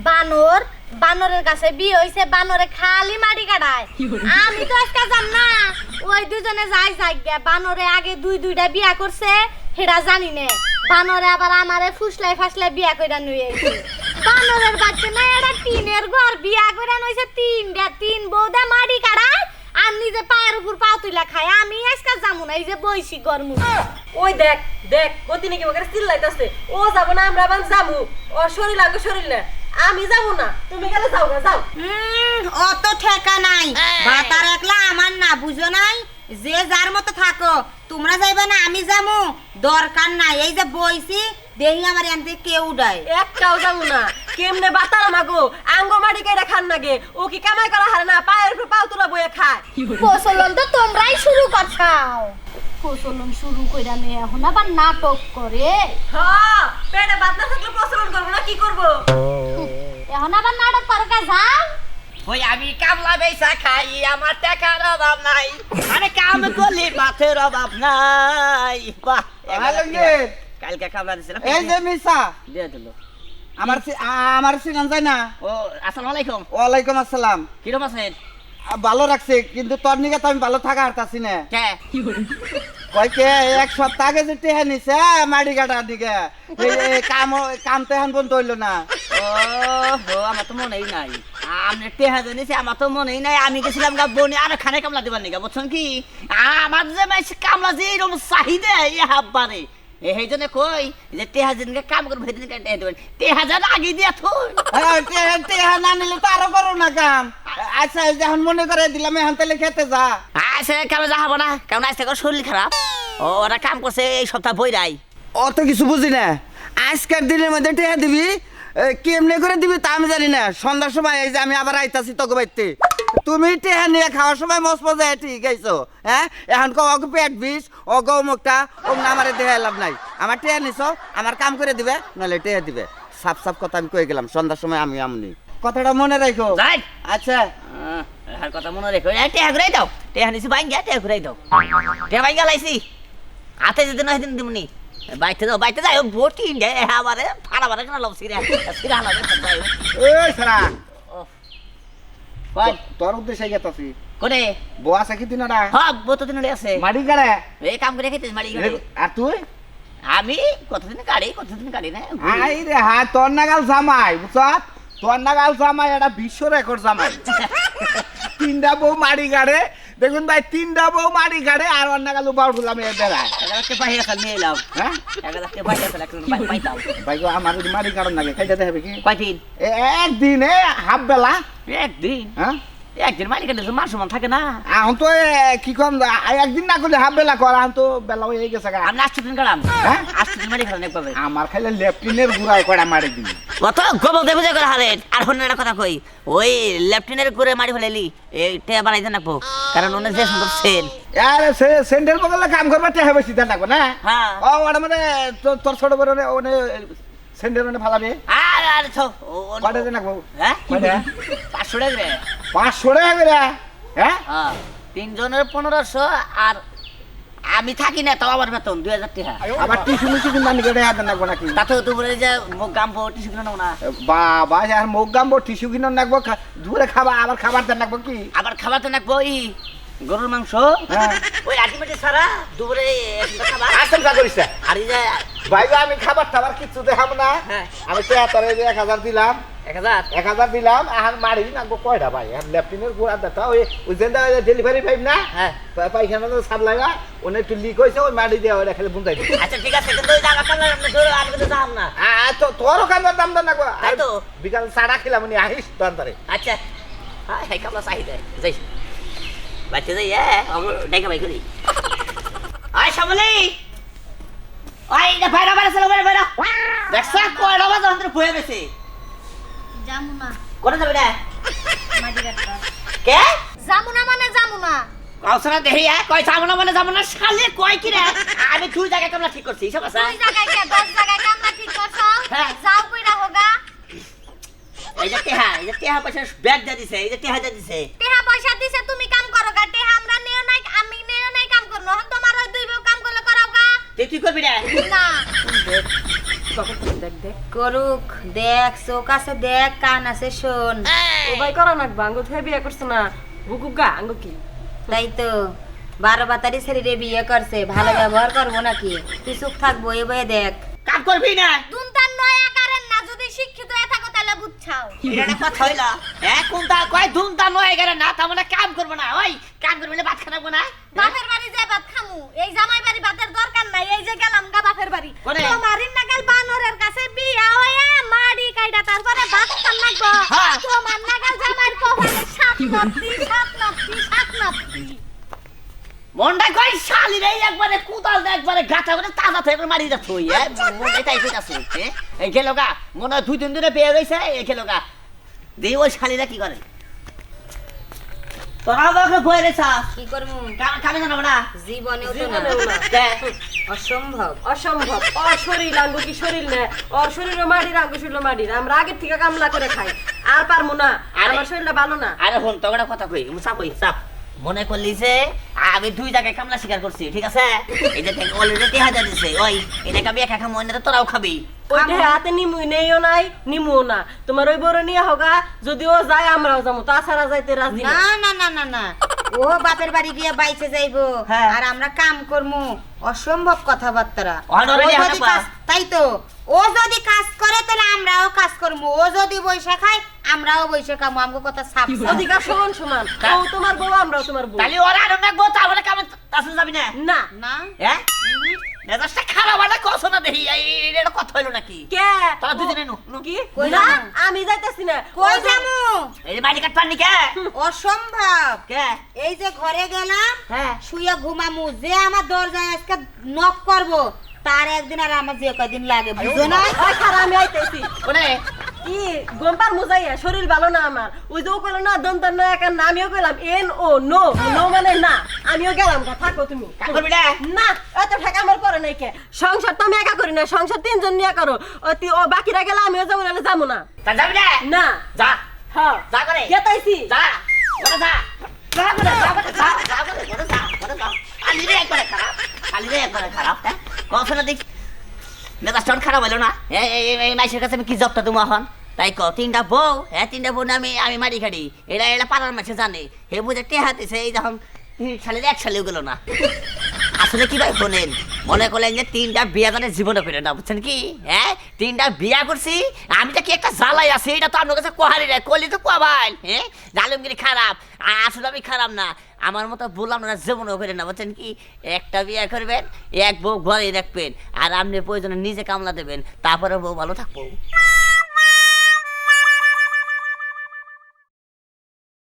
বানর বানরের কাছে বিয়ে হইছে, বানরে খালি মাটি কাটায়। আমি তো আজকে জান না, ওই দুজনে যাই গে। বানরে আগে দুইটা বিয়া করছে, সেটা জানি না। বানরে আবার আমারে ফুসলাই ফাসলাই বিয়া কইরা নিয়ে আইছে। বানরের বাচ্চা না, এটা টিনের ঘর, বিয়া কইরা নইছে তিন বউদা মাটি কাটায় আর নিজে পায়ের উপর পা তুইলা খায়। আমি আজকে যামু না, এই যে বইছি গরমু। ওই দেখ দেখ গতি নাকি ওকে চিল্লাইতাছে। ও যাবো না, আমরা আবার যাবো। ও শরীর লাগে শরীর না, আমি যাবো না, তুমি গেলে যাও না, যাও। অত ঠেকা নাই, ভাতার একলা আমার না, বুঝো নাই? যে যার মতো থাকো, তোমরা যাইবা না আমি যাবো, দরকার নাই। এই যে বইছি দেহি আমার এনতে কেউ উড়ায়, একটাও যাবো না। কেমনে বাতার মাগো, আঙ্গ মাটি কেটে খান নাগে। ও কি কামাই করা হারে না, পায়ের উপর পাও তুলা বয়ে খায়। প্রচলন তো তোমরাই শুরু করছাও। প্রচলন শুরু কইরা নিয়ে এখন আবার নাটক করে। হ্যাঁ, পেটে বাত না থাকলে প্রচলন করবো না, কি করবো? এখন আবার নাটক করে যাও। ওই আমি কামলা বেচা খাই, আমার টাকার অভাব নাই, আরে কাম করলে মাথের অভাব নাই। বাহ, কালকে কামলা দিছিলাম, এই যে মিসা দিয়ে দিল। আমার সিনান যায় না। ও আসসালামু আলাইকুম। ওয়ালাইকুম আসসালাম। কিরম আছেন? ভালো রাখছে, কিন্তু তোর নিকে তো আমি ভালো থাকা হারতাছি না। কে কয় কে এক সপ্তাহ আগে যে টেহা নিছে মাটি কাটার দিকে, কাম তো এখন বন্ধ হইলো না। ও হো, আমার তো মনেই নাই আপনি টেহা জানিছে, আমার তো মনেই নাই। আমি গেছিলাম গা বনে আর খানে কামলা দিবার নিগা, বুঝছেন কি? আমার যে মাইছে কামলা যে এরকম চাহিদা এই হাববারে, এই জন্য কই যে টেহা যেদিনকে কাম করবো সেদিনকে টেহা দেবেন, টেহা যেন আগে দিয়া থুন। টেহা না নিলে তো আরো করো না কাম। আচ্ছা যখন মনে করে দিলাম এখন তাহলে খেতে যা। আচ্ছা কেন যাবো না, কারণ আজকে শরীর খারাপ। ও ওরা কাম করছে এই সপ্তাহ বইরাই। অত কিছু বুঝি না, আজকের দিনের মধ্যে টেহা দিবি, কেমনে করে দিবি তা আমি জানি না। সন্ধ্যার সময় এই যে আমি আবার আইতাছি তোকে বাইতে, তুমি টেহা নিয়ে খাওয়ার সময় মস মজা ঠিক আইছো। হ্যাঁ, এখন অগ পেট বিষ, অগ মুখটা ও না, আমার দেহা লাভ নাই। আমার টেহা নিছো, আমার কাম করে দিবে, নাহলে টেহা দিবে। সাফ সাফ কথা আমি কয়ে গেলাম, সন্ধ্যার সময় আমি আমনি কথাটা মনে রাখো। আচ্ছা আর কথা মনে রেখো, টেহা ঘুরাই দাও। টেহা নিছি বাইঙ্গা, টেহা ঘুরাই দাও। টেহা বাইঙ্গা লাইছি, হাতে যেদিন হয় সেদিন দিমনি। বাইতে যাও, বাইতে যাও, ভোটি আবারে ফাড়া বারে কেন লাভ সিরা সিরা লাগে। এই সারা কই তোর উদ্দেশ্যে গেতাছি। কোনে বউ আছে কি দিন না? হ্যাঁ বউ তো দিন আছে, মাটি গাড়ে এই কাম করে খেতে মারি গেলে। আর তুই? আমি কতদিন কাড়ি না। আই রে হ্যাঁ, তোর নাগাল জামাই, বুঝছ? তোর নাগাল জামাই এটা বিশ্ব রেকর্ড জামাই। তিনটা বউ মারি গাড়ে, দেখুন ভাই, তিনটা বউ মারি গাড়ে, আর ওর নাগাল বাউল গুলাম এ বেড়ায়। এগারোটা বাইরে খাল নিয়ে এলাম। হ্যাঁ, এগারোটা বাইরে খাল এখন পাইতাম। ভাই গো, আমার যদি মারি গাড়ন লাগে খাইতে দেবে কি? কয়দিন? একদিনে হাফ বেলা। একদিন? হ্যাঁ, একদিন মালিকের মান সমান থাকে না। এখন তো কি কম, একদিন না করলে হাফ বেলা কর, এখন তো বেলা হয়ে গেছে। আমি 8 দিন কাটাম। হ্যাঁ, 8 দিন মারি খালাম একভাবে। আমার খাইলে লেফটিনের গুড়ায় কড়া মারি দিন। কত গোবল দেবে করে হারেন। আর হন্য একটা কথা কই, ওই লেফটিনের করে মারি ফেলাইলি এইটা বানাইতে নাকবো, কারণ ওনে যে সুন্দর সেন। আরে সে সেন্টার বগলে কাম করবা টেহা বেশি দেন লাগবে না। হ্যাঁ, ও ওটা মানে তোর ছোট বড় ওনে সেন্টার মানে ভালাবে। আর আর তো কয়টা দেন লাগবো? হ্যাঁ, কয়টা? 500 টাকা রে। 500 টাকা করে? হ্যাঁ, হ্যাঁ, 3 জনের 1500, আর আমি থাকি না, তাও আমার বেতন 2000 টাকা। আবার টিউশন টিউশন দানি করে দেন লাগবো নাকি? তাতে তোমার এই যে মুখ গাম্বো টিসু কিনে নেবো না। বাবা, আর মুখ গামবো টিস্যু কিনো লাগবো, দূরে খাবা, আবার খাবার দেন লাগবো কি? আবার খাবাতে নাকবো ওই গরুর মাংস, হ্যাঁ, ওই আটিমেটি ছাড়া দুপুরে একটা খাবার। আসল কা করিস আর এই যে ভাই গো, আমি খাবার টাবার কিছু দেখাবো না। হ্যাঁ। আমি তো এত 1000 দিলাম, 1000 দিলাম। আর মারি নাকবো কয়টা ভাই? আর লেফটিনের গুড়া দেতা ওই যেটা ডেলিভারি পাইব না, হ্যাঁ। পাইখানা তো সাপ্লাইবা, ওনে একটু লিক হয়েছে, ওই মাটি দিয়ে ওটা খালি বুঝাই দিই। আচ্ছা ঠিক আছে, কিন্তু ওই জায়গাটা আমি কিন্তু যাম না। তো তোরও কান্দার দাম দেন লাগবো। তাই তো। বিকাল চাটা খেলাম, উনি আহিস দরবারে। আচ্ছা, হ্যাঁ, এই কামলা চাহিদা যাই বাচ্চা যাই। আমার ডাইকা বাই করি। আয় সামলি, ওই না বাইরে বাইরে চলো, বাইরে দেখছ কয়টা বাজে আমাদের বয়ে গেছে। যামু না, কোনে যাবে না? মাটি কাটবা। কে যামু না মানে যামু না। কাউসরা দেহি কয় যাবো না মানে যাবো না, শালে কয় কি রে? আমি 2 জায়গায় কামলা ঠিক করছি, সব আছে। তুই জায়গায় কে 10 জায়গায় কামনা ঠিক করছো? হ্যাঁ। যাও কইরা হোগা। এই যে টেহা পয়সা ব্যাগ দিয়ে দিছে, এই যে টেহা দিয়ে দিছে। টেহা পয়সা দিছে, তুমি কাম করো গা। টেহা আমরা নেও নাই, আমি নেও নাই কাম করনো। তোমার ওই দুই বউ কাম করলে করাও গা। তুই কি করবি রে? না, দেখ দেখ করুক, দেখ চোখ আছে দেখ, কান আছে শোন। ও ভাই করা না আঙ্গু থেকে বিয়ে করছে না গুগুগা আঙ্গু কি তাই তো 12 বাতারি ছেলেরে বিয়ে করছে, ভালো ব্যবহার করবো নাকি? তুই চুপ থাকবো, এ বয়ে দেখ। কাম করবি না দুনতার নয়া কারেন না, যদি শিক্ষিত হয়ে থাকো তাহলে বুঝছাও। এটা একটা কথা হইলা কোনটা কয় ধুমটা নয় গেলে না তার মানে কাম করবো না ওই কাম করবি না ভাত খাবো না বাপের বাড়ি যে ভাত খামু, এই জামাই বাড়ি ভাতের দরকার নাই, এই যে গেলাম গা বাপের বাড়ি। কোনে? তোমারই নাগাল বানরের কাছে বিয়া হয়ে মাড়ি কাইডা তারপরে ভাত খান লাগবো। হ্যাঁ। তোমার নাগাল জামাইর কপালে সাত নাতি। মনটা কই শালি রে একবারে কুদাল দে একবারে গাটা করে তাজা থেকে মারি যাচ্ছ ওই মন এটাই কইতাছে এই গেলগা মনে হয় 2-3 দিনে পেয়ে গেছে এই গেলগা দেই ওই শালিরা কি করে তোরা আমাকে বই রেছা কি করবো? কামে জানো না জীবনেও তো না, জীবনেও না। অসম্ভব। অসম্ভব। ওর শরীর আঙ্গু কি শরীর না, ওর শরীরও মাটির আঙ্গু শরীর মাটির। আমরা আগের থেকে কামলা করে খাই, আর পারবো না। আমার শরীরটা ভালো না। আরে হন তো একটা কথা কই চাপ কই চাপ মনে করলি যে আমি 2 জায়গায় কামলা শিকার করছি ঠিক আছে এই যে অলরেডি 1000 দিছে ওই এটা আমি একা খামো না তোরাও খাবি ওইটা হাতে নিমুই নেইও নাই, নিমুও না। তোমার ওই বড় নিয়ে হোগা, যদিও যায় আমরাও যাবো, তাছাড়া যাইতে রাজি না। না না না না না, ও বাপের বাড়ি গিয়ে বাইচে যাইবো, হ্যাঁ। আর আমরা কাম করবো। অসম্ভব কথাবার্তা। অনরে হাতে পা। তাই তো, ও যদি কাজ করে তাহলে আমরাও কাজ করবো, ও যদি বৈশা খায় আমরাও বৈশা খাবো। আমগো কথা সাপ সাপ। অধিকার সমান সমান। ও তোমার বউ, আমরাও তোমার বউ। তাহলে ওরা আর রাখবো তাহলে কামে তাসে যাবি না না না হ্যাঁ মেজাজটা খারাপ হলে কস না দেখি এটা কথা হইলো নাকি কে তোরা দুজনে নু কি কই না, যাবো? আমি যাইতাছি না। কই যাবো? এই যে বাড়ি কাট পানি কে অসম্ভব। কে এই যে ঘরে গেলাম, হ্যাঁ শুয়ে ঘুমামু, যে আমার দরজায় আজকে নক করবো তার একদিন আর আমার যে কয়দিন লাগে, বুঝো না? ওই খারা আমি আইতেছি। কোনে কি গোম্পার মুজাইয়া, শরীর ভালো না আমার। ওই যে ও কইলো না দন্তার নয় একার না, আমিও কইলাম এন ও নো, নো মানে না। আমিও গেলাম, থাকো তুমি। কাম করবি না না, এত ঠেকা আমার পরে নাই কে। সংসার তো আমি একা করি না, সংসার 3 জন নিয়ে করো। ও বাকিরা গেলে আমিও যাবো, নাহলে যাবো না। তা যাবি না না, যা হ্যাঁ যা করে গেতাইছি। যা ওরে যা যা করে যা করে যা যা করে ওরে যা ওরে যা আলি রে একবারে খারাপ আলি রে একবারে খারাপ হ্যাঁ কখন দেখ মেজাজটা খারাপ হলো না এই মাইসের কাছে আমি কি জবটা তুমি এখন তাই ক 3টা বউ হ্যাঁ 3টা বউ না আমি মারি খাড়ি এরা পাড়ার মাসে জানে হে বুঝে টেহাতেছে এই যখন শালের এক শালেও গেল না আসলে কি ভাই শোনেন মনে করলেন যে 3টা বিয়া জানে জীবনে করে না বুঝছেন কি হ্যাঁ 3টা বিয়া করছি আমি তো কি একটা জ্বালাই আছি এটা তো আপনার কাছে কোহারি রে কলি তো কোয়া ভাই হ্যাঁ জালুমগিরি খারাপ আর আসলে আমি খারাপ না আমার মতো বললাম না জীবনেও করে না বুঝছেন কি একটা বিয়া করবেন এক বউ ঘরে রাখবেন আর আপনি প্রয়োজনে নিজে কামলা দেবেন তারপরে বউ ভালো থাকবো